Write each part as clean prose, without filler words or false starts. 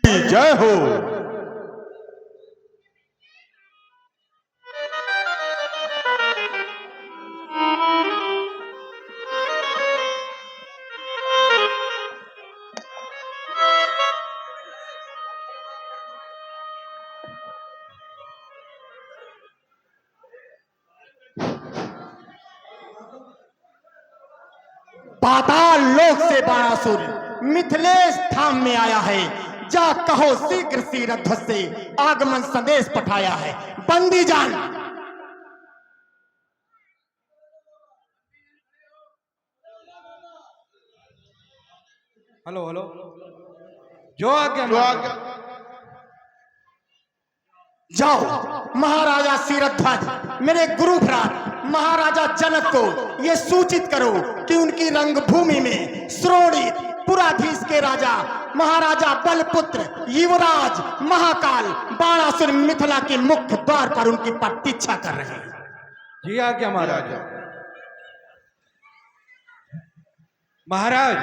जय हो। पाताल लोक से बाणासुर मिथिलेश धाम में आया है। जा कहो शीघ्र शीरध्वज से आगमन संदेश पठाया है। बंदी जान। हेलो हेलो, जो आज्ञा। जाओ महाराजा शीरध्वज, मेरे गुरु भ्रात महाराजा जनक को यह सूचित करो कि उनकी रंगभूमि में श्रोणित पुराधीश के राजा महाराजा बलपुत्र युवराज महाकाल बाणासुर मिथिला के मुख्य द्वार पर उनकी प्रतीक्षा कर रहे हैं। जी आज्ञा महाराज। महाराज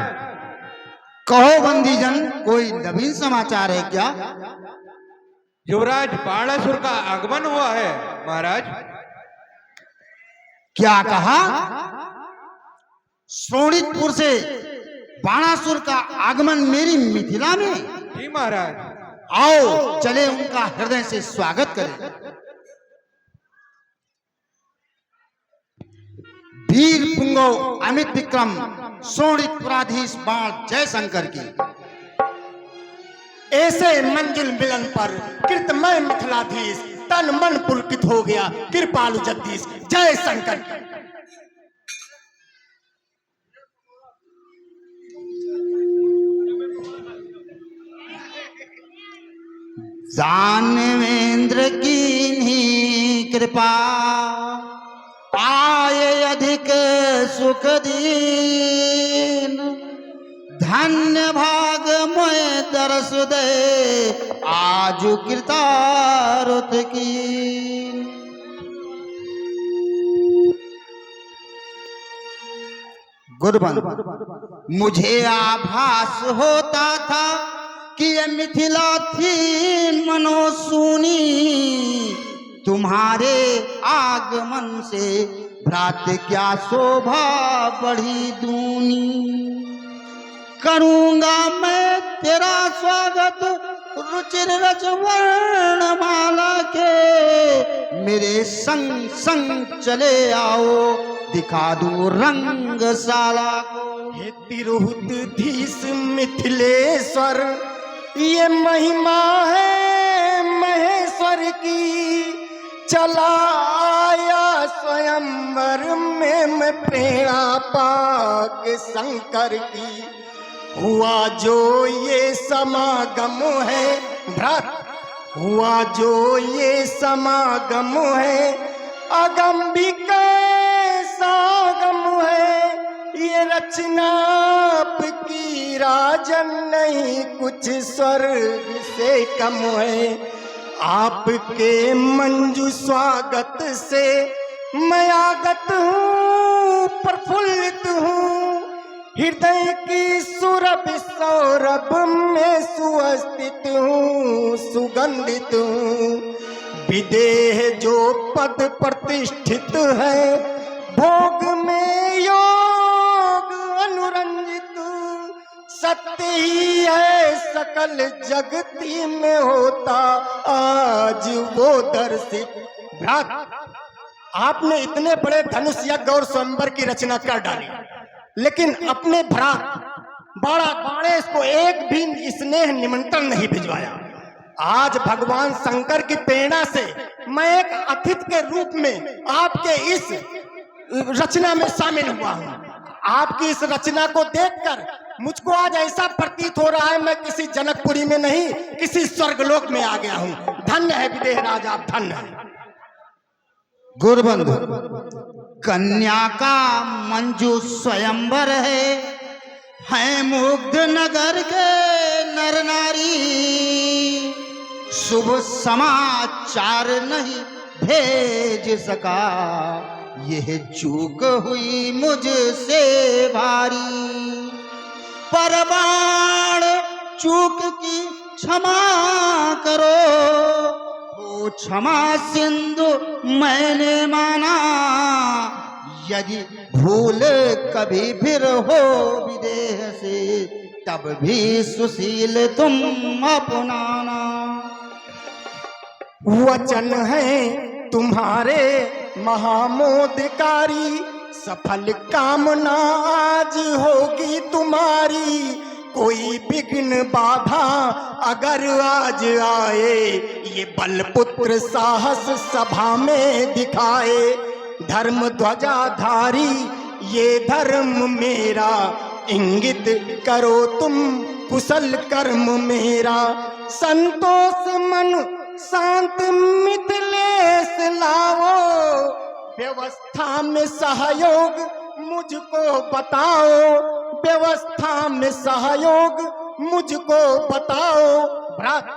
कहो बंदीजन, कोई नवीन समाचार है क्या? युवराज बाणासुर का आगमन हुआ है महाराज। क्या कहा? शोणितपुर से बाणासुर का आगमन मेरी मिथिला में? जी महाराज। आओ चले उनका हृदय से स्वागत करें। वीर पुंगव अमित विक्रम शोणितपुराधीश बाण जयशंकर की। ऐसे मंजिल मिलन पर कृतमय मिथिलाधीश तन मन पुलकित हो गया। कृपालु जगदीश जय शंकर। दानवेंद्र की ही कृपा आए अधिक सुख दीन। धन्य भाग मोय दरस दे आज कृतारुत की। गुरुबंद, मुझे आभास होता था कि ये मिथिला थी मनोसूनी। तुम्हारे आगमन से भ्रात क्या शोभा बढ़ी दूनी। करूंगा मैं तेरा स्वागत रुचिर रच वर्णमाला के। मेरे संग संग चले आओ दिखा दूं रंगशाला को। हे तिरुहुत धीश मिथिलेश्वर, ये महिमा है महेश्वर की। चला आया स्वयंवर में मैं प्रेरणा पाक शंकर की। हुआ जो ये समागम है भ्रात, हुआ जो ये समागम है अगंबिका सागम है। ये रचना आपकी राजन नहीं कुछ स्वर्ग से कम है। आपके मंजू स्वागत से मैं आगत हूँ, प्रफुल्लित हूँ। हृदय की सुरभ सौरभ में सुवस्थित हूँ, सुगंधित हूँ। विदेह जो पद प्रतिष्ठित है, भोग में योग अनुरंजित। सत्य ही है सकल जगती में होता आज वो दर्शित। भ्रात, आपने इतने बड़े धनुष यज्ञ और स्वयंवर की रचना कर डाली, लेकिन अपने भ्रात बाणेश को एक भी स्नेह निमंत्रण नहीं भिजवाया। आज भगवान शंकर की प्रेरणा से मैं एक अतिथि के रूप में आपके इस रचना में शामिल हुआ हूँ। आपकी इस रचना को देखकर मुझको आज ऐसा प्रतीत हो रहा है मैं किसी जनकपुरी में नहीं, किसी स्वर्गलोक में आ गया हूँ। धन्य है विदेह राज, आप धन्य है। गुरुबंधु, कन्या का मंजू स्वयंवर है मुग्ध नगर के नर नारी। शुभ समाचार नहीं भेज सका, यह चूक हुई मुझसे भारी। पर बाण चूक की क्षमा करो। वो क्षमा सिंधु मैंने माना, यदि भूल कभी फिर हो विदेह से, तब भी सुशील तुम अपनाना। वचन है तुम्हारे महामोदकारी, सफल कामना आज होगी तुम्हारी। कोई विघ्न बाधा अगर आज आए, ये बलपुत्र साहस सभा में दिखाए। धर्म ध्वजाधारी ये धर्म मेरा, इंगित करो तुम कुशल कर्म मेरा। संतोष मन शांत मिथिलेश लाओ, व्यवस्था में सहयोग मुझको बताओ। व्यवस्था में सहयोग मुझको बताओ। भ्रात,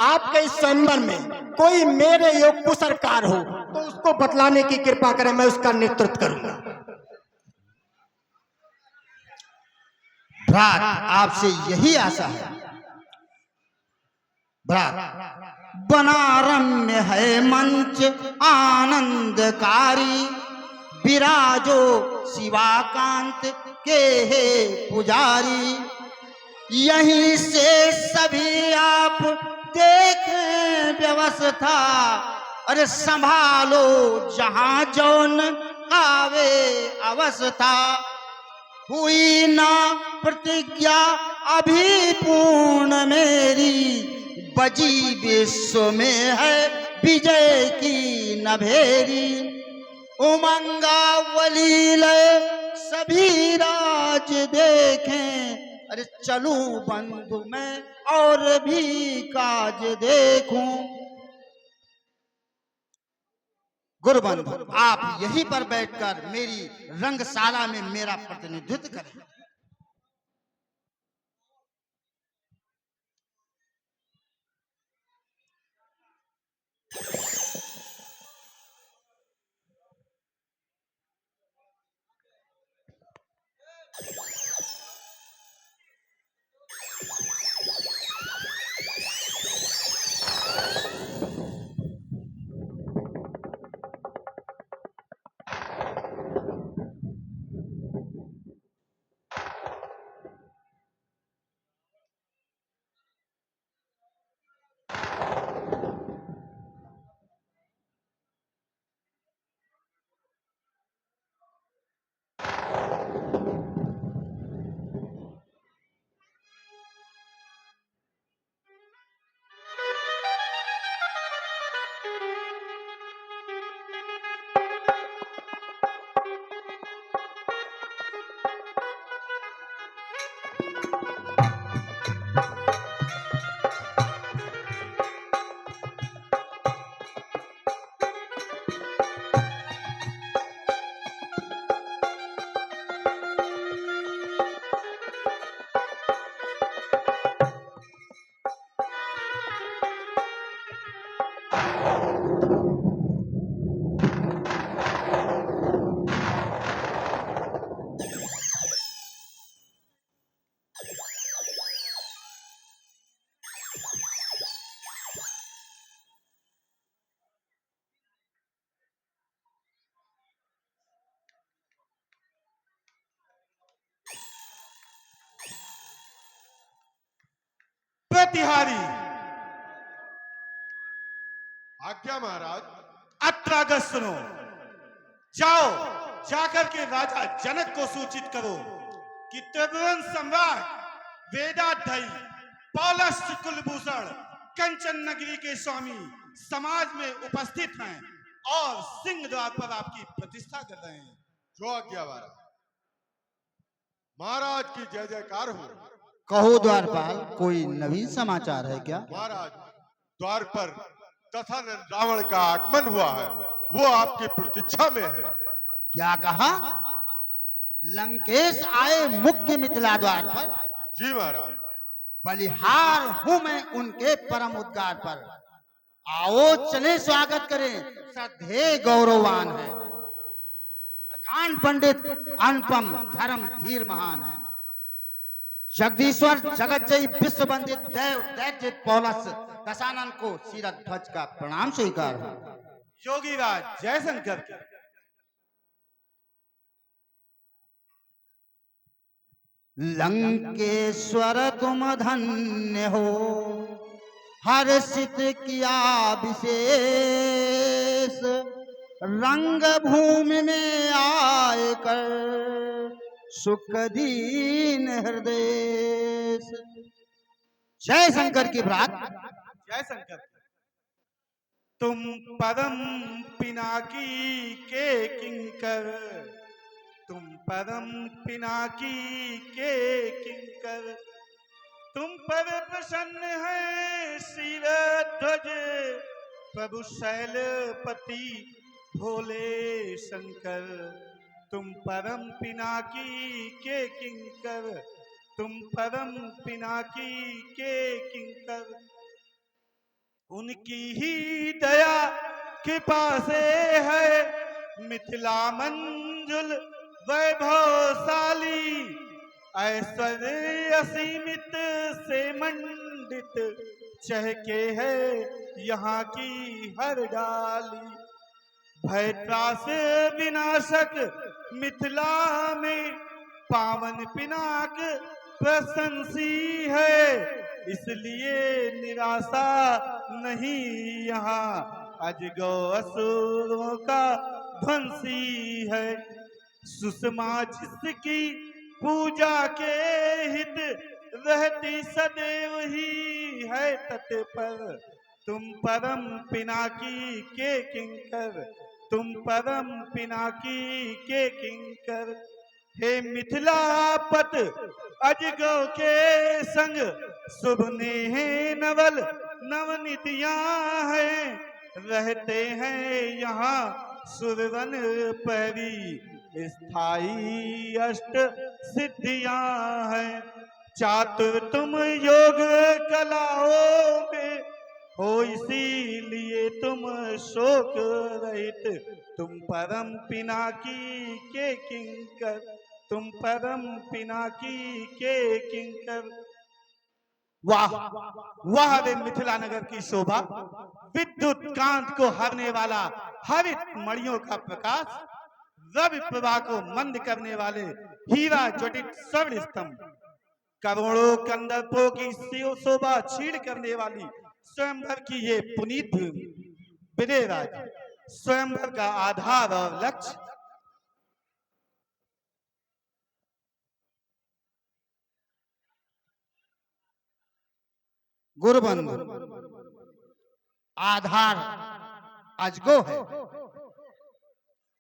आपके इस स्वयंवर में कोई मेरे योग कुशलकार हो तो उसको बतलाने की कृपा करें, मैं उसका नेतृत्व करूंगा। भ्रात, आपसे यही आशा है। भ्रात, बना रम्य है मंच आनंदकारी, विराजो शिवाकांत के हे पुजारी। यहीं से सभी आप देखें व्यवस्था, अरे संभालो जहां जौन आवे अवस्था। हुई ना प्रतिज्ञा अभी पूर्ण मेरी, बजी विश्व में है विजय की नभेरी। उमंगावली लय सभी राज देखें, अरे चलूं बंधु मैं और भी काज देखूं। गुरुबंधु, आप यहीं पर बैठकर मेरी रंगशाला में मेरा प्रतिनिधित्व करें। प्रतिहारी आज्ञा महाराज। अत्रागत सुनो। जाओ, जाकर के राजा जनक को सूचित करो कि त्रिभुवन सम्राट वेदाध्यायी पौलस्त्य कुलभूषण कंचन नगरी के स्वामी समाज में उपस्थित हैं और सिंह द्वार पर आपकी प्रतिष्ठा कर रहे हैं। जो आज्ञा महाराज। महाराज की जय जयकार हो। कहो द्वारपाल, कोई नवीन समाचार है क्या? महाराज, द्वार पर कथन रावण का आगमन हुआ है, वो आपकी प्रतीक्षा में है। क्या कहा? लंकेश आए मुख्य मिथिला द्वार पर? जी महाराज। बलिहार हूं मैं उनके परम उद्गार पर। आओ चले स्वागत करें, श्रद्धेय गौरवान है। प्रकांड पंडित अनुपम धर्म धीर महान है। जगदीश्वर जगतजयी विश्व वंदित देव दैत्य पौलस दशानन को शीरक ध्वज का प्रणाम स्वीकार है। योगीराज जयशंकर की लंकेश्वर तुम धन्य हो, हर्षित किया विशेष, रंग भूमि में आए कर सुख दीन हृदय। जय शंकर की भ्रात। जयशंकर तुम परम पिनाकी के किंकर, तुम परम पिनाकी के किंकर, तुम पर प्रसन्न है शीरध्वज प्रभु शैलपति भोले शंकर। तुम परम पिनाकी के किंकर, तुम परम पिनाकी के किंकर। उनकी ही दया कृपा से है मिथिला मंजुल वैभवशाली, ऐश्वर्य असीमित से मंडित चहके है यहाँ की हर डाली। भय त्रास विनाशक मिथिला में पावन पिनाक प्रशंसी है, इसलिए निराशा नहीं यहाँ अजगौ असुरों का ध्वंसी है। सुषमा जिसकी पूजा के हित रहती सदैव ही है तत्पर, तुम परम पिनाकी के किंकर, तुम परम पिनाकी के किंकर। हे मिथिलापत अजगौ के संग शुभ नेह नवल नवनिधियां हैं, रहते हैं यहाँ सुरवन परी स्थाई अष्ट सिद्धियां हैं। चातुर तुम योग कलाओं में हो, इसीलिए तुम शोक रहित, तुम परम पिनाकी के किंकर, तुम परम पिनाकी के किंकर। वाह वाह रे मिथिला नगर की शोभा, विद्युत कांत को हरने वाला हरित मणियों का प्रकाश, रवि प्रभा को मंद करने वाले हीरा जटित स्वर्ण स्तंभ, करोड़ों कंदर्पों की शोभा छीड़ करने वाली स्वयंवर की ये पुनीत भूमि। विदेहराज, स्वयंवर का आधार और लक्ष्य गुरुबंधु, आधार अजगो है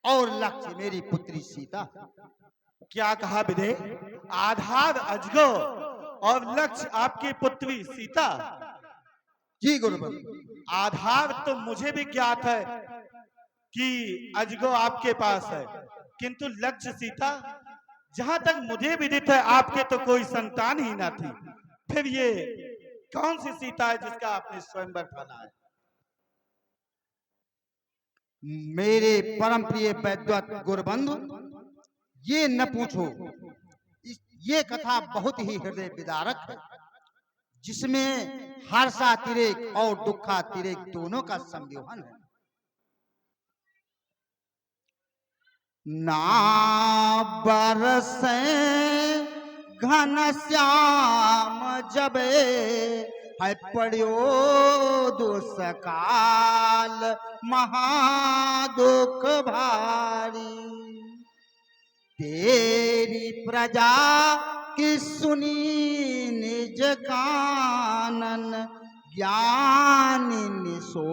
और लक्ष्य मेरी पुत्री सीता। क्या कहा विदे? आधार अजगो और लक्ष्य आपकी पुत्री सीता। जी गुरुबंधु। आधार तो मुझे भी ज्ञात है कि अजगो आपके पास है, किंतु लक्ष्य सीता, जहां तक मुझे विदित है आपके तो कोई संतान ही ना थी, फिर ये कौन सी सीता है जिसका आपने स्वयंवर ठाना है? मेरे परम प्रिय वैद्यवत गुरुबंधु, ये न पूछो, ये कथा बहुत ही हृदय विदारक है, जिसमें हर्षातिरेक और दुखातिरेक दोनों का संयोजन है। ना बरसे घन श्याम जबे है पड़ियो दुष्काल महादुख भारी, तेरी प्रजा की सुनी निज कानन, ज्ञानी सो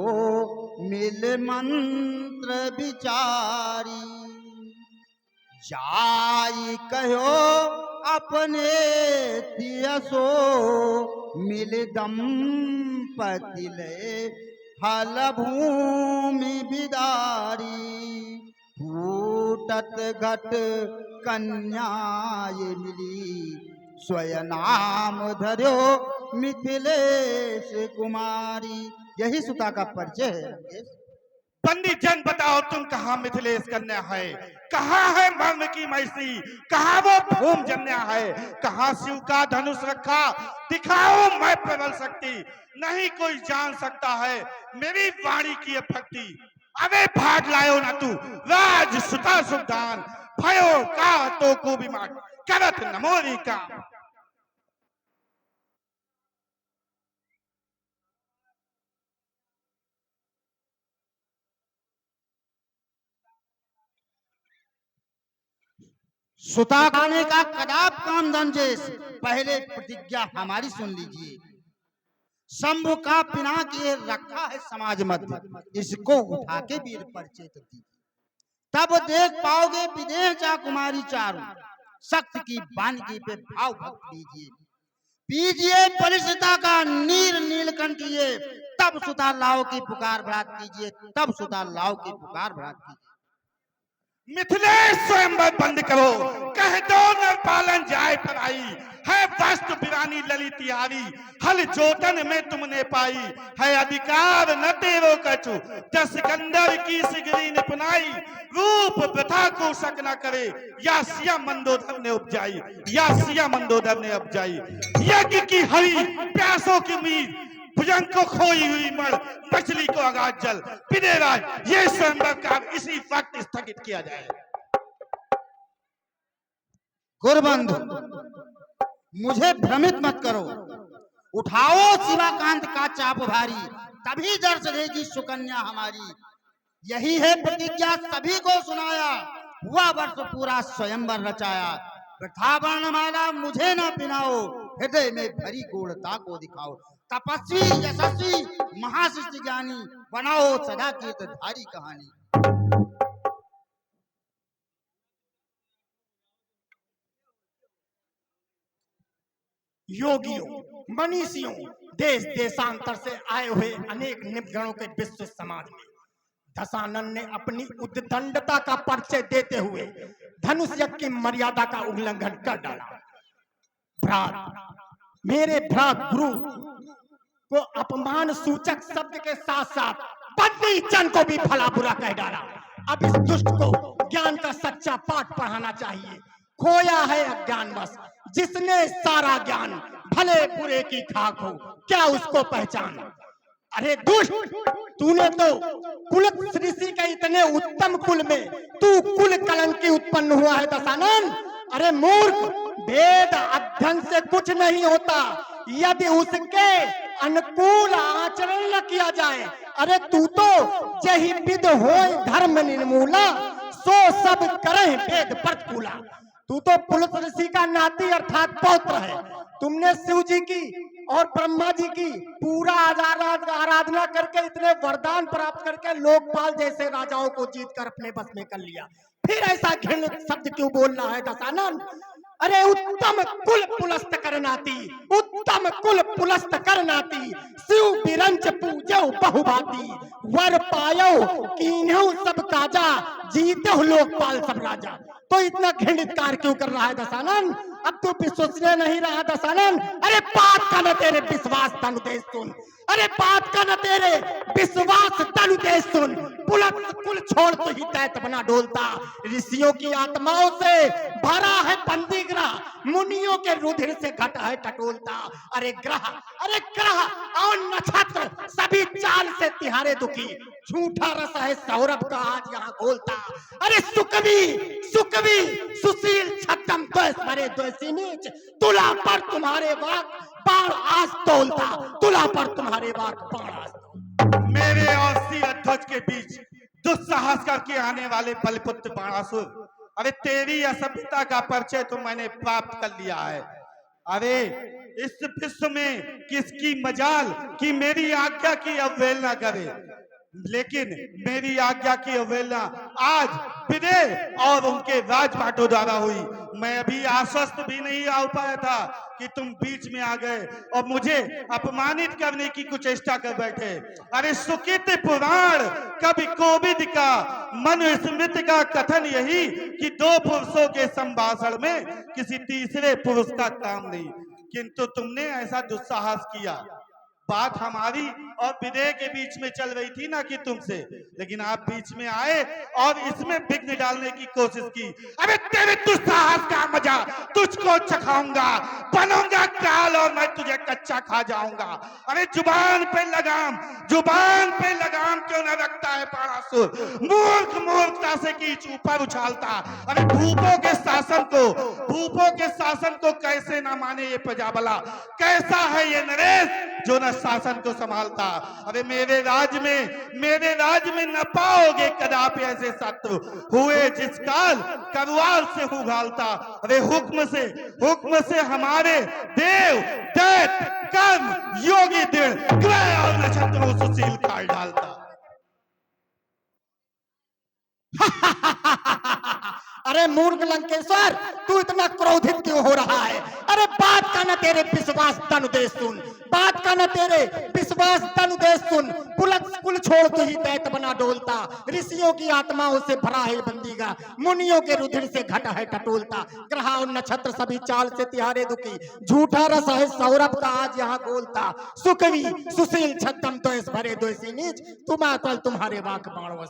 मिल मंत्र विचारी, जाई कहो अपने तियसो मिल दंपति ले फल भूमि बिदारी, फूटत घट कन्याय मिली स्वयं नाम धर्यो मिथिलेश कुमारी। यही सुता का परिचय है। बंदी जन बताओ तुम कहाँ मिथिलेश कन्या है, कहाँ है मर्म की मैसी, कहाँ वो भूम जन्या है, कहाँ शिव का धनुष रखा, दिखाओ मैं प्रबल शक्ति, नहीं कोई जान सकता है मेरी वाणी की भक्ति। अबे भाग लायो ना तू राज सुता सुल्तान, भयो का तो को बीमार करत नमोरी का। सुता खाने का कदाप काम धनजेश, पहले प्रतिज्ञा हमारी सुन लीजिए। शंभु का पिना किए रखा है समाज मध्य, इसको उठा के वीर परिचय दीजिए, तब देख पाओगे विदेह चा कुमारी चारू, शक्ति की बानगी पे भाव भक्त लीजिए, पीजिए बलिष्ठता का नीर नीलकंठिए, तब सुता लाओ की पुकार भ्रात कीजिए, तब सुता लाओ की पुकार भ्रात कीजिए। मिथिलेश स्वयंवर बंद करो, कह दो न पालन जाए पराई, है वस्तु बिरानी ललितियारी, हल जोतन में तुमने पाई, है अधिकार न तेरो कछु, दस सिकंदर की सिगरी निपुनाई, रूप प्रथा को शक न करे, या सिया मंदोदर ने उपजाई, या सिया मंदोदर ने उपजाई, यज्ञ की हरी प्यासों की उम्मीद, भुजंग को खोई हुई मण, मछली को आगाज जल, पिनेराज ये स्वयंवर कार्य इसी वक्त स्थगित किया जाए। गुरुबंधु मुझे भ्रमित मत करो, उठाओ शिवाकांत का चाप भारी, तभी जर चढ़ेगी सुकन्या हमारी, यही है प्रतिज्ञा सभी को सुनाया, हुआ वर्ष पूरा स्वयंवर रचाया, वृथा वर्णमाला मुझे न पिनाओ, हृदय में भरी गूढ़ता को दिखाओ, तपस्वी यशस्वी महाशिष्ट ज्ञानी, बनाओ सदा कीर्तधारी कहानी। योगियों, मनीषियों, देश देशांतर से आए हुए अनेक निपगणों के विश्व समाज में दशानन ने अपनी उद्दंडता का परिचय देते हुए धनुष यज्ञ की मर्यादा का उल्लंघन कर डाला। भ्रात, मेरे भ्रात गुरु को अपमान सूचक शब्द के साथ साथ बंदी जन को भी भला बुरा कह डाला। अब इस दुष्ट को ज्ञान का सच्चा पाठ पढ़ाना चाहिए। खोया है अज्ञानवश, जिसने सारा ज्ञान भले बुरे की खाक हो, क्या उसको पहचान। अरे दुष्ट, तूने तो कुल ऋषि के इतने उत्तम कुल में तू कुल कलंकी उत्पन्न हुआ है दशानन। अरे मूर्ख, वेद अध्ययन से कुछ नहीं होता यदि उसके अनुकूल आचरण न किया जाए। अरे तू तो जही विद होय धर्म निर्मूला, सो सब करे वेद प्रतिकूला। तू तो पुलुस ऋषि का नाती अर्थात पौत्र है। तुमने शिव जी की और ब्रह्मा जी की पूरा आराधना करके इतने वरदान प्राप्त करके लोकपाल जैसे राजाओं को जीतकर अपने बस में कर लिया, फिर ऐसा घृणित शब्द क्यों बोलना है दशानन। अरे उत्तम कुल पुलस्त करनाती, उत्तम कुल पुलस्त करनाती, शिव बिरंच पूजो बहुभाती, वर पायो कीन्हु सब काजा, जीते लोकपाल सब राजा। तो इतना घृणित कार्य क्यों कर रहा है दशानन। अब तो विश्वसनीय नहीं रहा दशानन। अरे बात का न तेरे विश्वास तनु देश सुन, अरे बात का न तेरे विश्वास तनु देश सुन। पुलस्त कुल छोड़ तो ही दैत बना डोलता, ऋषियों की आत्माओं से भरा है बंदीगृह, मुनियों के रुधिर से घटा है टटोलता। अरे ग्रह और नक्षत्र सभी चाल से तिहारे दुखी, झूठा रस है सौरभ का आज यहाँ खोलता। अरे सुकवी सुशील छद्म द्वेषभरे द्वेषी नीच, तुला पर तुम्हारे वाक बाण आज तोलता, तुला पर तुम्हारे वाक बाण आज। मेरे और सिरध्वज के बीच दुस्साहस करके आने वाले बलपुत्र बाणासुर, अरे तेरी असभ्यता का परिचय तो मैंने प्राप्त कर लिया है। अरे इस विश्व में किसकी मजाल कि मेरी आज्ञा की अवहेलना करे, लेकिन मेरी आज्ञा की अवहेलना आज विदेह और उनके राजपाटों द्वारा हुई। मैं अभी आश्वस्त भी नहीं आ पाया था कि तुम बीच में आ गए और मुझे अपमानित करने की कुछ चेष्टा कर बैठे। अरे सुकृत पुराण कवि कोविद का मनुस्मृति का कथन यही कि दो पुरुषों के संभाषण में किसी तीसरे पुरुष का काम नहीं, किंतु तुमने ऐसा दुस्साहस किया। बात हमारी और विनय के बीच में चल रही थी ना कि तुमसे, लेकिन आप बीच में आए और इसमें विघ्न डालने की कोशिश की। अबे तेरे दुस्साहस का मजा तुझको चखाऊंगा, बनूंगा काल और मैं तुझे कच्चा खा जाऊंगा। अरे जुबान पे लगाम क्यों न रखता है पारासुर? मूर्खता से कीच ऊपर उछालता। अरे भूपों के शासन को कैसे ना माने ये प्रजाबला? कैसा है ये नरेश जो न शासन को संभालता? अरे मेरे राज में न पाओगे कदापि ऐसे शत्रु हुए जिस काल करवाल से उघालता। अरे हुक्म से हमारे देव दैत कर्म योगी दृढ़ ग्रह और नक्षत्रों सुशील काल डालता। अरे मूर्ख लंकेश्वर, तू इतना क्रोधित क्यों हो रहा है? अरे बात का न तेरे विश्वास तनुदेश सुन, बात का न तेरे विश्वास तनुदेश सुन। कुल छोड़ तू ही दैत बना डोलता, ऋषियों की आत्माओं से भरा है बंदीगा, मुनियों के रुधिर से घटा है टटोलता। ग्रह और नक्षत्र सभी चाल से तिहारे दुखी, झूठा रस है सौरभ का आज यहाँ गोलता। सुकवी सुशील छद्म तो इस भरे द्वेषी नीच, तुम अतल तुम्हारे वाक बाणवस।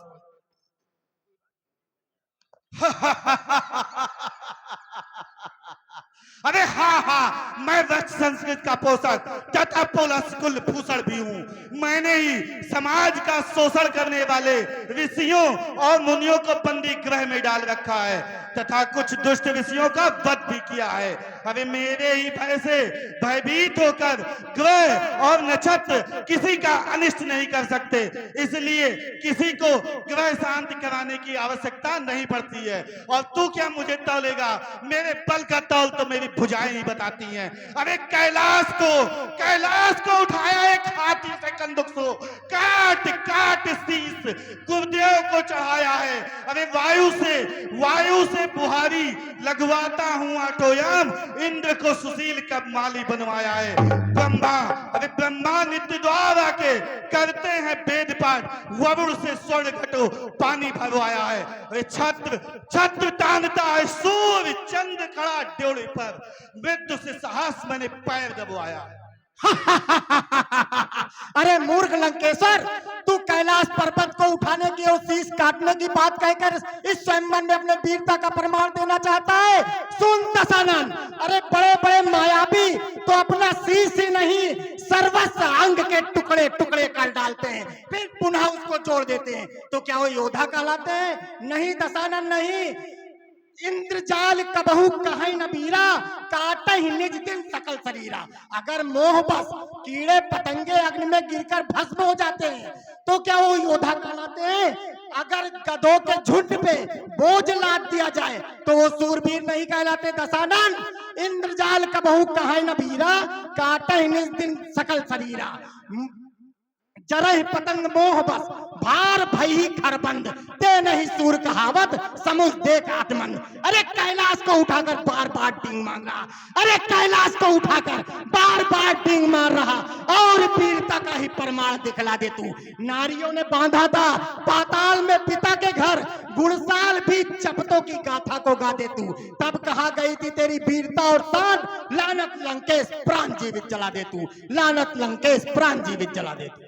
अरे हाँ, मैं वृक्ष संस्कृत का पोषक तथा पुलस कुल भूषण भी हूँ। मैंने ही समाज का शोषण करने वाले ऋषियों और मुनियों को बंदी गृह में डाल रखा है तथा कुछ दुष्ट ऋषियों का वध भी किया है। अरे मेरे ही भय से भयभीत होकर ग्रह और नक्षत्र किसी का अनिष्ट नहीं कर सकते, इसलिए किसी को ग्रह शांत कराने की आवश्यकता नहीं पड़ती है। और तू क्या मुझे तौलेगा? मेरे बल का तौल तो मेरी भुजाएं ही बताती हैं। अरे कैलाश को उठाया एक हाथी से कंदुक सो, काट शीश गुरुदेव को चढ़ाया है। अरे वायु से बुहारी लगवाता हूँ आटोयाम, इंद्र को सुशील का माली बनवाया है। ब्रह्मा नित्य द्वार आके करते हैं वेद पाठ, वरुण से स्वर्ण घटो पानी भरवाया है। अरे छत्र तानता है सूर्य चंद्र खड़ा ड्योढ़ी पर, मृत्यु से साहस मैंने पैर दबवाया। अरे मूर्ख लंकेश्वर, तू कैलाश पर्वत को उठाने की और शीश काटने की बात कहकर इस स्वयंवर में अपने वीरता का प्रमाण देना चाहता है। सुन दशानन, अरे बड़े बड़े मायावी तो अपना शीश ही नहीं सर्वस्व अंग के टुकड़े टुकड़े कर डालते हैं, फिर पुनः उसको जोड़ देते हैं। तो क्या वो योद्धा कहलाते हैं? नहीं दशानन, नहीं। इंद्रजाल कबहू कहीं न बीरा, काट ही निज दिन सकल शरीरा। अगर मोह बस कीड़े पतंगे अग्नि में गिरकर भस्म हो जाते हैं तो क्या वो योद्धा कहलाते हैं? अगर गधों के झुंड पे बोझ लाद दिया जाए तो वो सूरवीर नहीं कहलाते दशानन। इंद्रजाल कबहू कहीं न बीरा, काट ही निज दिन सकल शरीरा। जरह पतंग मोह बस भार भई खरबंद, ते नहीं सूर कहावत समुझ देख आत्मन। अरे कैलाश को उठाकर बार बार डींग मार रहा, अरे कैलाश को उठाकर बार बार डींग मार रहा और वीरता का ही प्रमाण दिखला दे तू। नारियों ने बांधा था पाताल में पिता के घर, गुणसाल भी चपतों की गाथा को गा दे तू। तब कहा गई थी तेरी वीरता और शान, लानत लंकेश प्राण जीवित जला दे तू, लानत लंकेश प्राण जीवित जला दे तू।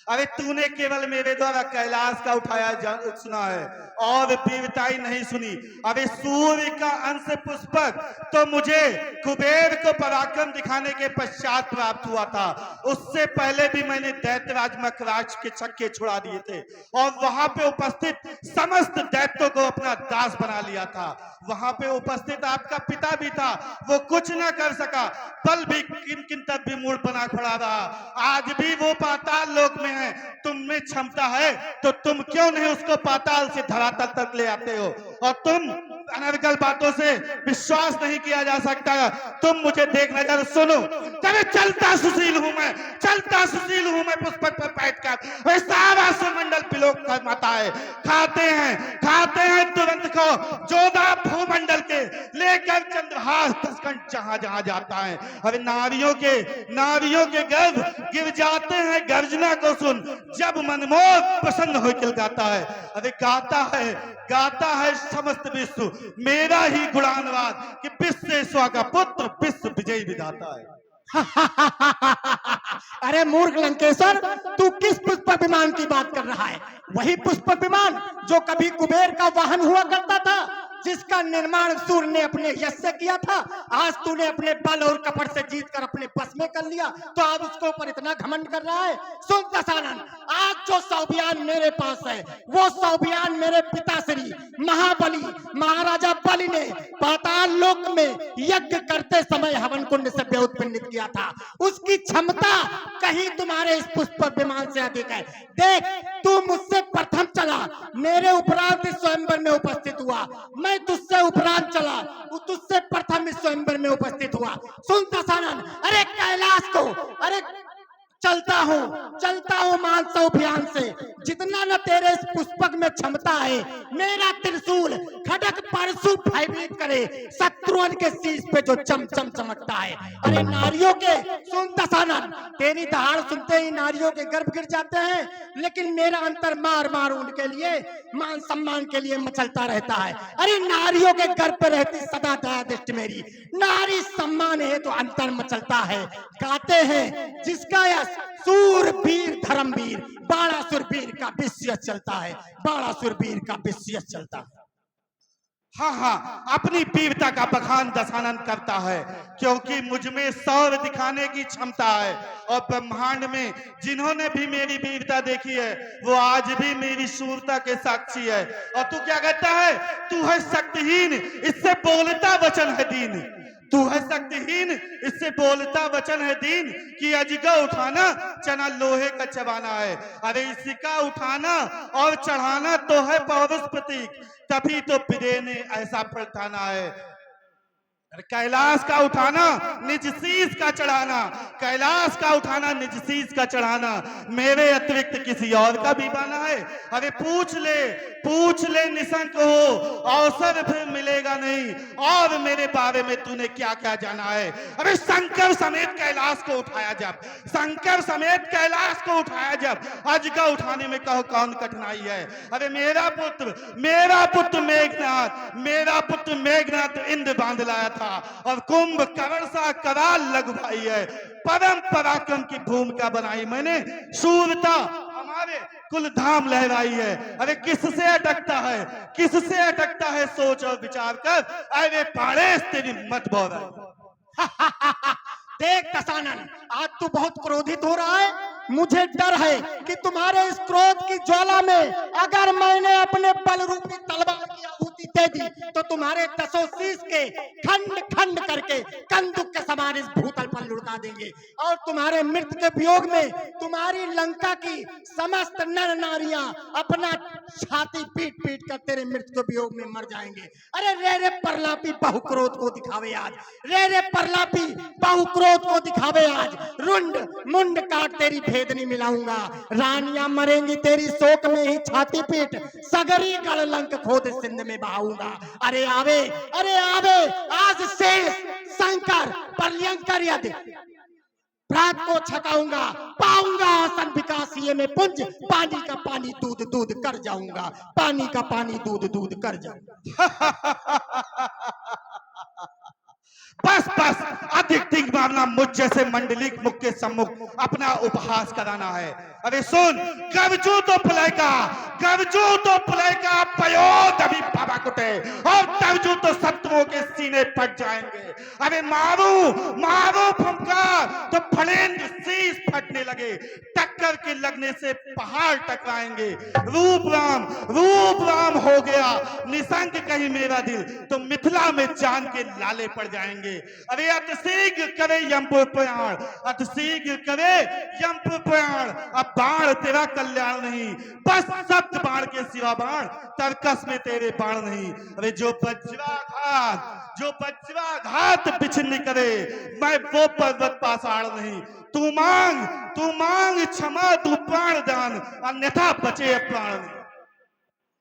अरे तूने केवल मेरे द्वारा कैलाश का उठाया सुना है और वीरताई नहीं सुनी। अरे सूर्य का अंश पुष्पक तो मुझे कुबेर को पराक्रम दिखाने के पश्चात प्राप्त हुआ था। उससे पहले भी मैंने दैत्यराज मकराज के छक्के छुड़ा दिए थे और वहां पे उपस्थित समस्त दैत्यों को अपना दास बना लिया था। वहां पे उपस्थित आपका पिता भी था, वो कुछ ना कर सका, बल भी किन तक भी मूड बना खड़ा रहा। आज भी वो पाताल लोक में है। तुम में क्षमता है तो तुम क्यों नहीं उसको पाताल से धरातल तक ले आते हो? और तुम अनर्गल बातों से विश्वास नहीं किया जा सकता। तुम मुझे देखना जरा सुनो, तभी चलता सुशील हूं मैं पुष्पक पर बैठकर सारा सुमंडल पिलोक कर माता है। खाते हैं तुरंत को जोधा भूमंडल के लेकर चंद्रहास दसकंठ जहां जहां जाता है। अरे नारियों के गर्भ गिर जाते हैं गर्जना को सुन, जब मनमोह प्रसन्न होकर गाता है। अरे गाता है समस्त विश्व मेरा ही गुणानुवाद कि विश्वेश्वर का पुत्र विश्व विजयी विधाता है। अरे मूर्ख लंकेश्वर, तू किस पुष्पक विमान की बात कर रहा है? वही पुष्पक विमान जो कभी कुबेर का वाहन हुआ करता था, जिसका निर्माण सूर्य ने अपने यश से किया था। आज तूने अपने बल और कपट से जीतकर अपने बस में कर लिया, तो अब उसके ऊपर इतना घमंड कर रहा है। सुन दशानन, आज जो सौभियान मेरे पास है, वो सौभियान मेरे पिताश्री महाबली महाराजा बलि ने पाताल लोक में यज्ञ करते समय हवन कुंड से व्युत्पन्नित किया था। उसकी क्षमता कहीं तुम्हारे इस पुष्पक विमान से अधिक है। देख, तू मुझसे प्रथम चला, मेरे उपरांत इस स्वयंवर में उपस्थित हुआ। मैं तुझसे उपरांत चला, तुझसे प्रथम इस स्वयंवर में उपस्थित हुआ। सुन दशानन, अरे कैलाश को, अरे चलता हूँ मान सौभियान से। जितना न तेरे इस पुष्पक में क्षमता है, मेरा त्रिशूल खड़ग परशु भयभीत करे शत्रुओं के शीश पे जो चमचम चमकता है। अरे नारियों के, सुन दशानन, तेरी दहाड़ सुनते ही नारियों के गर्भ गिर जाते हैं, लेकिन मेरा अंतर मार मार उनके लिए मान सम्मान के लिए मचलता रहता है। अरे नारियों के गर्भ पे रहती सदा दया दृष्टि मेरी, नारी सम्मान है तो अंतर मचलता है। गाते हैं जिसका यश सूरवीर धर्मवीर, बाणासुर वीर का विश्व चलता है, बाणासुर वीर का विश्व चलता है। हाँ, अपनी वीरता का बखान दशानन करता है, क्योंकि मुझ में शौर्य दिखाने की क्षमता है। और ब्रह्मांड में जिन्होंने भी मेरी वीरता देखी है, वो आज भी मेरी शूरता के साक्षी है। और तू क्या कहता है? तू है शक्तिहीन, इससे बोलता वचन है दीन। तू है शक्तिहीन, इससे बोलता वचन है दीन, कि अजगा उठाना चना लोहे का चबाना है। अरे इसका उठाना और चढ़ाना तो है पौरुष प्रतीक, तभी तो पिता ने ऐसा प्रठाना है। कैलाश का उठाना निज शीश का चढ़ाना, कैलाश का उठाना निज शीश का चढ़ाना मेरे अतिरिक्त किसी और का भी बना है। अरे पूछ ले निशंक हो, अवसर फिर मिलेगा नहीं। और मेरे बारे में तूने क्या क्या जाना है? अरे शंकर समेत कैलाश को उठाया जब, शंकर समेत कैलाश को उठाया जब, अजगा उठाने में कहो कौन कठिनाई है? अरे मेरा पुत्र मेघनाथ इंद्र बांध लाया था, और कुंभ कर्ण सा कराल लघु भाई है। परम पराक्रम की भूमिका बनाई मैंने, शूरता हमारे कुल धाम लहराई है। अरे किससे अटकता है सोच और विचार कर। अरे पाड़ेस तेरी मत बोल। देख दशानन, आज तू बहुत क्रोधित हो रहा है। मुझे डर है कि तुम्हारे इस क्रोध की ज्वाला में अगर मैंने अपने बल रूपी तलवार की आहुति दे दी, तो तुम्हारे दसों शीश के खंड खंड करके कंदुक के समान इस भूतल पर लुढ़का देंगे। और तुम्हारे मृत्यु के वियोग में तुम्हारी लंका की समस्त नर नारियां अपना छाती पीट पीट कर तेरे मृत्यु के वियोग में मर जाएंगे। अरे रे प्रलापी बहुक्रोध को दिखावे आज, रे प्रलापी बहुक्रोध को दिखावे आज। रुंड मुंड काट तेरी भेदनी मिलाऊंगा, रानियां मरेंगी तेरी शोक में ही छाती पीट, सगरी गढ़ लंक खोद सिंध में बहाऊंगा। अरे आवे आज शेष शंकर पर्यंकर यदि प्रात को छकाऊंगा, पाऊंगा आसन विकास ये में पुंज, पानी का पानी दूध दूध कर जाऊंगा, पानी का पानी दूध दूध कर जाऊंगा। बस अधिक मारना मुझ जैसे मंडलिक मुख के सम्मुख अपना उपहास कराना है। अरे सुन, गरजू तो फुलाई का पयोद अभी बाबा कुटे, और तर्जू तो शत्रुओं के सीने फट जाएंगे। अरे मारो फुमकार तो फलेंगे शीश फटने लगे, टक्कर के लगने से पहाड़ टकराएंगे। रूप राम हो गया निशंक कहीं मेरा दिल, तो मिथिला में जान के लाले पड़ जाएंगे। अरे अतिशीघ्र करे यमपुर प्रयाण, अब बाण तेरा कल्याण नहीं, बस सत्य बाण के सिवा बाण, तर्कस में तेरे बाण नहीं। अरे जो वज्राघात बिछनी करे, मैं वो पर्वत पाषाण नहीं। तू मांग क्षमा, तू प्राण दान, अन्यथा बचे प्राण नहीं।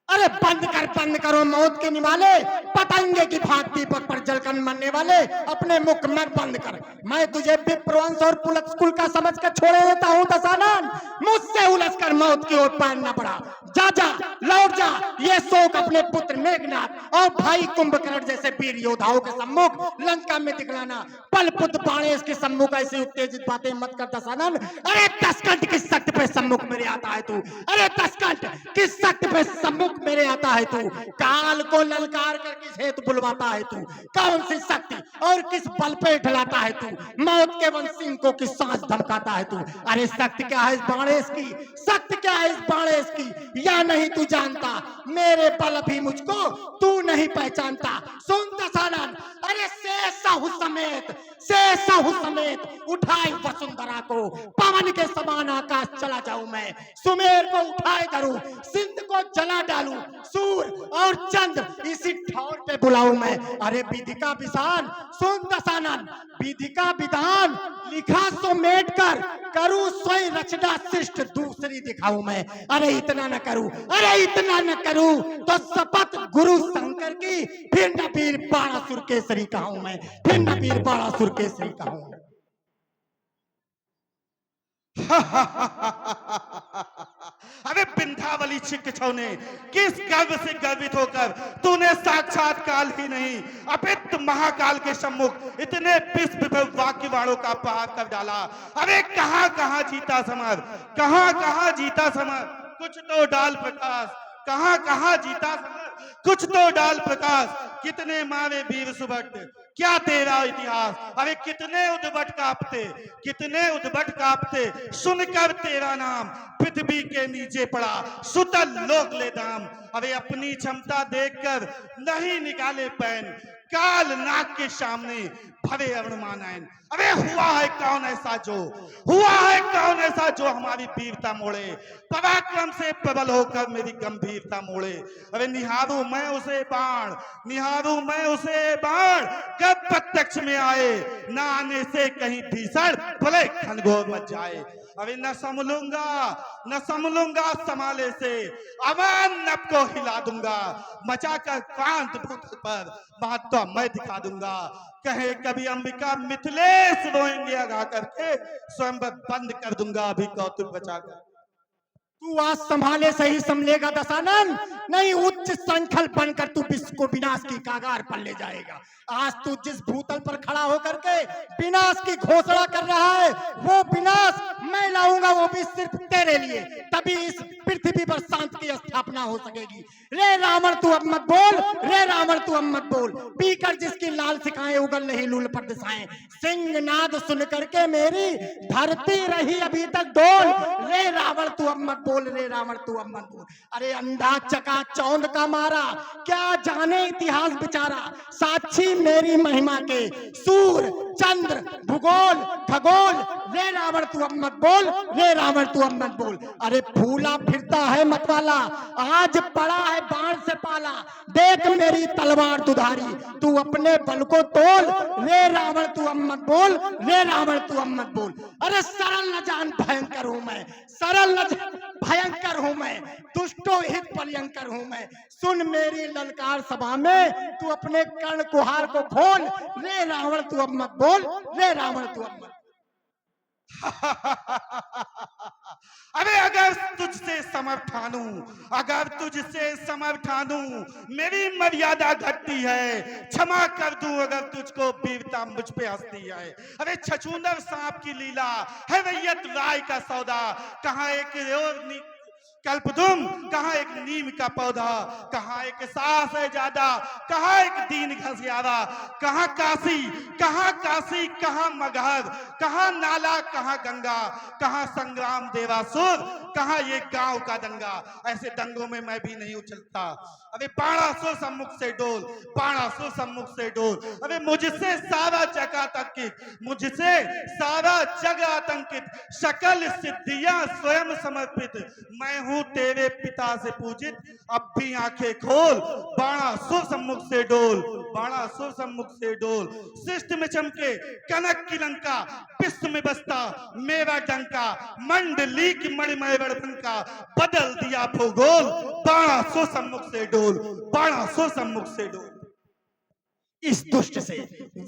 अरे बंद करो मौत के निवाले, पतंगे की भांति दीपक पर जलकर मरने वाले, अपने मुख में बंद कर। मैं तुझे विप्रवंश और पुलत्स कुल का समझ कर छोड़े देता हूँ दशानन, मुझसे उलझ कर मौत की ओर पैर न बढ़ा। जा जा लौट जा। ये शोक अपने पुत्र मेघनाथ और भाई कुंभकर्ण जैसे वीर योद्धाओं के सम्मुख लंका में दिखलाना। पल पुत्र बाणेश के सम्मुख ऐसी उत्तेजित बातें मत कर दशानन। अरे दशकंठ किस शक्ति पे सम्मुख मेरे आता है तू? अरे दशकंठ किस शक्ति पे सम्मुख मेरे आता है तू? काल को ललकार कर किस हेतु बुलवाता है तू? कौन सी शक्ति और किस बल पे ढलाता है तू? मौत के वंशी को किस सांस धमकाता है तू? अरे शक्ति क्या है इस बाणेश की? शक्ति क्या है इस बाणेश की? या नहीं तू जानता? मेरे बल भी मुझको तू नहीं पहचानता। सुन दशानन, अरे शेषाहु समेत उठाए वसुंधरा को, पवन के समान आकाश चला जाऊं मैं। सुमेर को उठाए करूं, सिंध को जला डालूं, सूर और चंद्र इसी ठौर पे बुलाऊं मैं। अरे विधि का विधान सुन दशानन, विधि का विधान लिखा सो मेट कर करूं स्वयं रचना सृष्ट दूसरी दिखाऊं मैं। अरे इतना न करूं, अरे इतना न करूं तो शपथ गुरु शंकर की फिर न वीर बाणासुर केसरी कहूं मैं, फिर न वीर बाणासुर केसरी कहूं। अरे बिंधावली छिक छौने, किस गर्व से गर्वित होकर तूने साक्षात काल ही नहीं अपित महाकाल के सम्मुख इतने विश्व वाक्य वाणों का पार कर डाला। अरे कहां कहां जीता समर, कहां कहां जीता समर, कुछ तो डाल प्रकाश, कहां कहां जीता समर, कुछ तो डाल प्रकाश। कितने मारे वीर सुभट, क्या तेरा इतिहास। अरे कितने उद्भट कांपते, कितने उद्भट कांपते सुनकर तेरा नाम। पृथ्वी के नीचे पड़ा सुतल लोक ले दाम। अरे अपनी क्षमता देखकर नहीं निकाले पैन, काल नाग के सामने भरे अरुणमानयन। अरे हुआ है कौन ऐसा जो, हुआ है कौन ऐसा जो हमारी वीरता मोड़े, पराक्रम से प्रबल होकर मेरी गंभीरता मोड़े। अरे निहारूं मैं उसे बाण, निहारूं मैं उसे बाण, कब प्रत्यक्ष में आए, न आने से कहीं भीषण भले घनघोर मच जाए। अरे न संभलूंगा, न संभलूंगा समाले से, अमान नभ को हिला दूंगा, मचाकर क्रांत भूतल पर महत्व मैं दिखा दूंगा। कहे कभी अंबिका मिथिलेश रोएंगे आगा करके, स्वयं बंद कर दूंगा अभी कौतुक बचाकर। तू आज संभाले सही संभलेगा दशानन, नहीं उच्च संखल बनकर तू विश्व को विनाश की कागार पर ले जाएगा। आज तू जिस भूतल पर खड़ा होकर के विनाश की घोषणा कर रहा है, वो विनाश मैं लाऊंगा, वो भी सिर्फ तेरे लिए। तभी इस पृथ्वी पर शांति की स्थापना हो सकेगी। रे रावण तू अब मत बोल, रे रावण तू अब मत बोल, पीकर जिसकी लाल सिखाएं उगल नहीं लूल पर दिशाएं। सिंह नाद सुन करके मेरी धरती रही अभी तक डोल। रे रावण तू अब मत बोल, रे रावण तू अब मत बोल। अरे अंधा चका चौंध का मारा, क्या जाने इतिहास बेचारा। साक्षी मेरी महिमा के सूर चंद्र भूगोल खगोल। रे रावण तू अब मत बोल, रे रावण तू अब मत बोल। अरे फूला फिरता है मतवाला, आज पड़ा है बाण से पाला। देख मेरी तलवार दुधारी, तू अपने बल को तोल। रे रावण तू अब मत बोल, रे रावण तू अब मत बोल। अरे सरल न जान भयंकर हूं मैं, सरल न जान भयंकर हूं मैं, दुष्टो हित भयंकर हूं मैं। सुन मेरी ललकार सभा में तू अपने कर्ण कुहार को खोल। रे रावण तू अब मत बोल, रे रावण तू अब मत। अरे अगर तुझसे समर ठानूं, अगर तुझसे समर ठानूं, मेरी मर्यादा घटती है, क्षमा कर दूं अगर तुझको वीरता मुझ पे हंसती है। अरे छछूंदर सांप की लीला है रैयत राय का सौदा, कहाँ एक और कल्पदुम, कहाँ एक नीम का पौधा, कहाँ एक सास है ज्यादा, कहाँ एक दीन घसियारा। कहाँ काशी, कहाँ काशी, कहाँ मगहर, कहाँ नाला, कहाँ गंगा, कहाँ संग्राम देवासुर, कहाँ ये गांव का दंगा। ऐसे दंगों में मैं भी नहीं उछलता। अरे बाणासुर सम्मुख से डोल, बाणासुर सम्मुख से डोल। अरे मुझसे सारा जग आतंकित, मुझसे सारा जग आतंकित, सकल सिद्धियां स्वयं समर्पित। मैं हूं तेरे पिता से पूजित, अब भी आंखें खोल, बाणासुर सम्मुख से डोल, बाणासुर सम्मुख से डोल। सृष्टि में चमके कनक की लंका, विश्व में बसता मेरा डंका, मंडली की मणिमय बड़बंका, बदल दिया भूगोल। बाणासुर सम्मुख से डोल, बाणासुर सम्मुख से डोल। इस दुष्ट से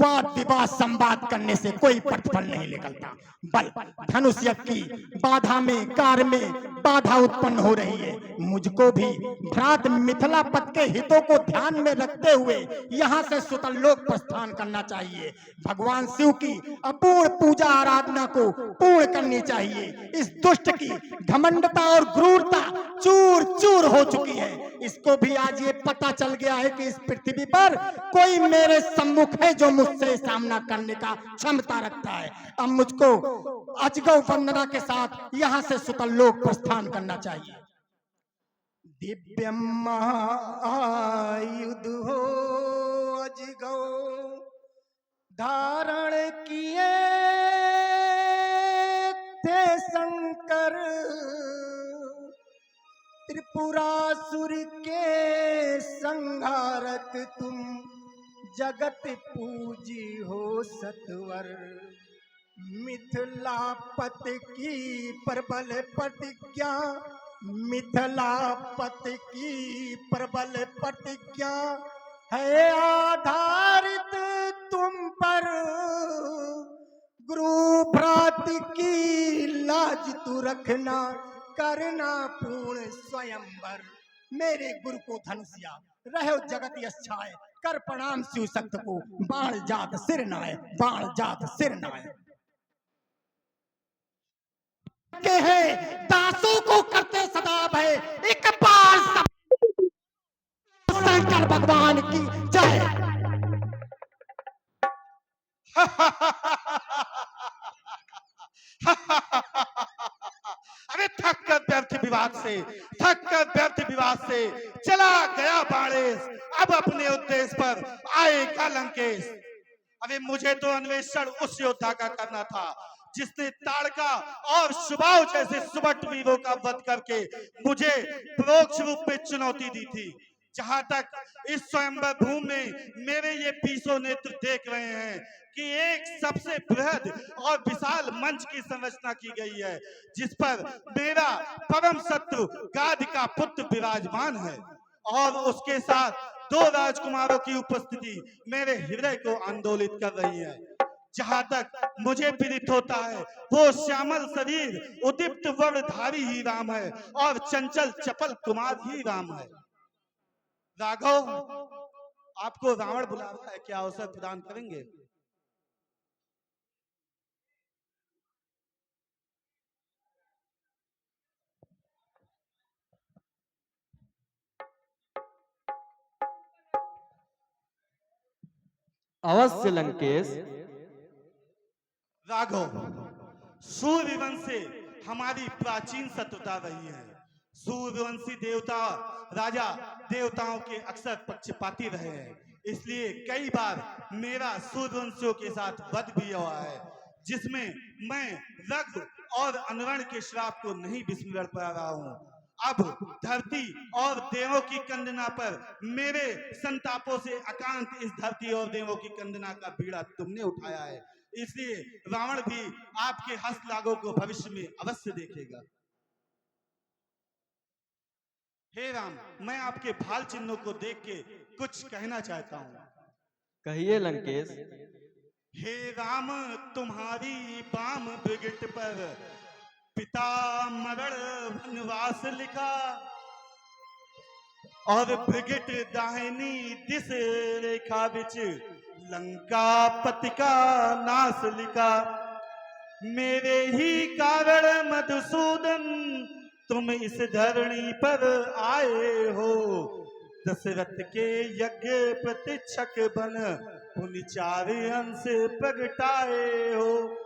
वाद विवाद संवाद करने से कोई प्रतिफल नहीं निकलता, बल धनुष यज्ञ की बाधा में कार्य में बाधा उत्पन्न हो रही है। मुझको भी भ्रात मिथिलापत के हितों को ध्यान में रखते हुए यहाँ से सुतलोक प्रस्थान करना चाहिए। भगवान शिव की अपूर्ण पूजा आराधना को पूर्ण करनी चाहिए। इस दुष्ट की घमंडता और क्रूरता चूर चूर हो चुकी है। इसको भी आज ये पता चल गया है कि इस पृथ्वी पर कोई मेरे सम्मुख है जो मुझसे सामना करने का क्षमता रखता है। अब मुझको अजगौ वंदना के साथ यहाँ से सुतलोक प्रस्थान करना चाहिए। दिव्यम महायुध हो अजगौ धारण किए थे शंकर, त्रिपुरासुर के संहारक तुम जगत पूजी हो सत्वर। मिथिलापत की प्रबल प्रतिज्ञा, मिथिलापत की प्रबल प्रतिज्ञा है आधारित तुम पर। गुरु भ्रात की लाज तू रखना, करना पूर्ण स्वयंवर। मेरे गुरु को धनुषिया रहो जगत यशाय, कर प्रणाम शिव शक्त को, बाण जात सिर नाय, बाण जात सिर नाय। के है दासों को करते सदा भय, एक बार सब शंकर भगवान की जय। अरे थक कर व्यर्थ विवाद से चला गया बाणेश, अब अपने उद्देश्य पर आएगा लंकेश। अरे मुझे तो अन्वेषण उस योद्धा का करना था जिसने ताड़का और सुबाहु जैसे सुबट वीरों का वध करके मुझे परोक्ष रूप में चुनौती दी थी। जहां तक इस स्वयंवर भूमि में मेरे ये 20 नेत्र देख रहे हैं कि एक सबसे बृहद और विशाल मंच की संरचना की गई है, जिस पर मेरा परम शत्रु गाध का पुत्र विराजमान है और उसके साथ 2 राजकुमारों की उपस्थिति मेरे हृदय को आंदोलित कर रही है। जहां तक मुझे पीड़ित होता है वो श्यामल शरीर उदीप्त वर्णधारी ही राम है और चंचल चपल कुमार ही राम है। राघव, आपको रावण बुला रहा है, क्या अवसर प्रदान करेंगे? अवश्य लंकेश। राघव, सूर्यवंश से हमारी प्राचीन शत्रुता रही है। सूर्यवंशी देवता राजा देवताओं के अक्सर पक्षपाती रहे हैं, इसलिए कई बार मेरा सूर्यवंशियों के साथ वध भी हुआ है, जिसमें मैं रघु और अनुरण के श्राप को नहीं विस्मरण पा रहा हूँ। अब धरती और देवों की कंदना पर मेरे संतापों से अकांत इस धरती और देवों की कंदना का बीड़ा तुमने उठाया है, इसलिए रावण भी आपके हस्त लागों को भविष्य में अवश्य देखेगा। हे राम, मैं आपके भाल चिन्हों को देख के कुछ कहना चाहता हूँ। कहिए लंकेश। हे राम, तुम्हारी बाम ब्रिगेट पर पिता मरण वनवास लिखा और ब्रिगेट दाहिनी दिस रेखा बिच लंका पति का नाश लिखा। मेरे ही कारण मधुसूदन तुम इस धरणी पर आए हो, दशरथ के यज्ञ प्रतीक्षक बन पुनि 4 अंश प्रगटाए हो।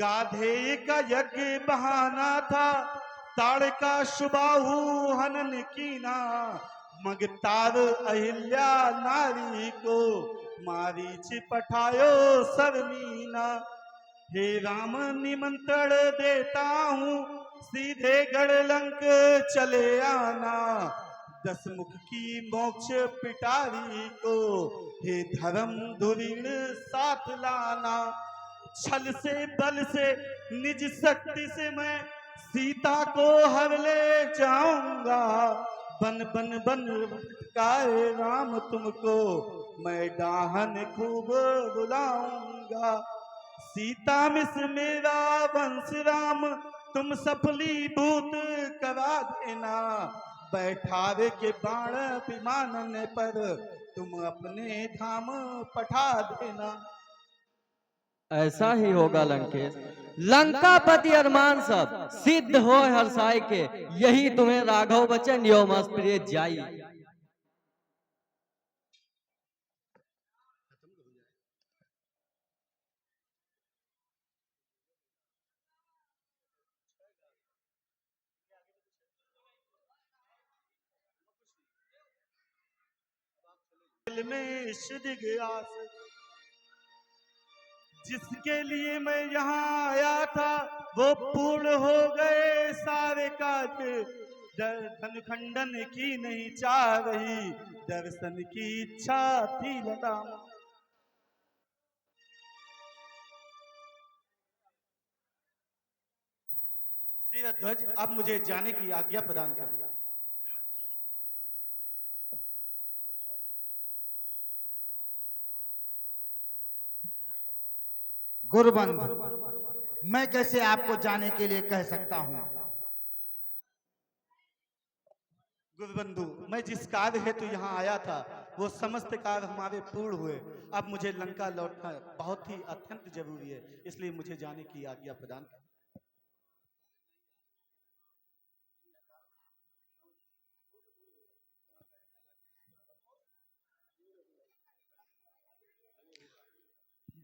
गाधे का यज्ञ बहाना था, ताड़का सुबाहु हनन कीना, मगतार अहिल्या नारी को मारीच पठायो सरमीना। हे राम, निमंत्रण देता हूँ सीधे गढ़ लंक चले आना, 10 मुख की मोक्ष पिटारी को हे धर्म धुरीण साथ लाना। छल से बल से निज शक्ति से मैं सीता को हर ले जाऊंगा, बन बन बन भटकाए राम तुमको मैं डाहन खूब बुलाऊंगा। सीता मिस मेरा वंश राम, तुम सफलीभूत करा देना। बैठावे के बाण विमानन पर, तुम अपने धाम पठा देना। ऐसा ही होगा लंकेश। लंकापति अरमान सब सिद्ध हो हर्षाय के, यही तुम्हें राघव बचन योमस प्रिय जाई। दिल में सिद्ध आस, जिसके लिए मैं यहाँ आया था, वो पूर्ण हो गए सारे काज। धन खंडन की नहीं चाह रही, दर्शन की इच्छा थी लताम। ध्वज, अब मुझे जाने की आज्ञा प्रदान करिए। गुरुबंधु, मैं कैसे आपको जाने के लिए कह सकता हूँ। गुरुबंधु, मैं जिस कार्य हेतु यहाँ आया था, वो समस्त कार्य हमारे पूर्ण हुए। अब मुझे लंका लौटना बहुत ही अत्यंत जरूरी है, इसलिए मुझे जाने की आज्ञा प्रदान करें।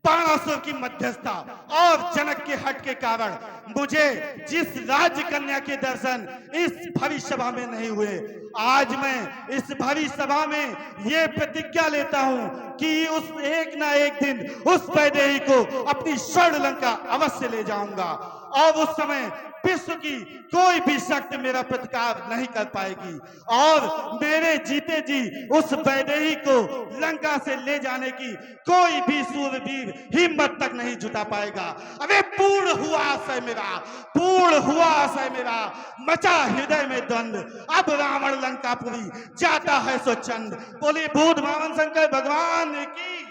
बाणासुर की मध्यस्थता और जनक के हट के कारण मुझे जिस राज्य कन्या के दर्शन इस भविष्य सभा में नहीं हुए, आज मैं इस भविष्य सभा में ये प्रतिज्ञा लेता हूं कि उस एक ना एक दिन उस वैदेही को अपनी स्वर्ण लंका अवश्य ले जाऊंगा, और उस समय विश्व की कोई भी शक्ति मेरा प्रतिकार नहीं कर पाएगी, और मेरे जीते जी उस वैदेही को लंका से ले जाने की कोई भी सूरवीर हिम्मत तक नहीं जुटा पाएगा। अबे पूर्ण हुआ आशय मेरा, पूर्ण हुआ आशय मेरा, मचा हृदय में द्वंद। अब रावण लंकापुरी जाता है सो चंद। बोले भूत भावन शंकर भगवान की।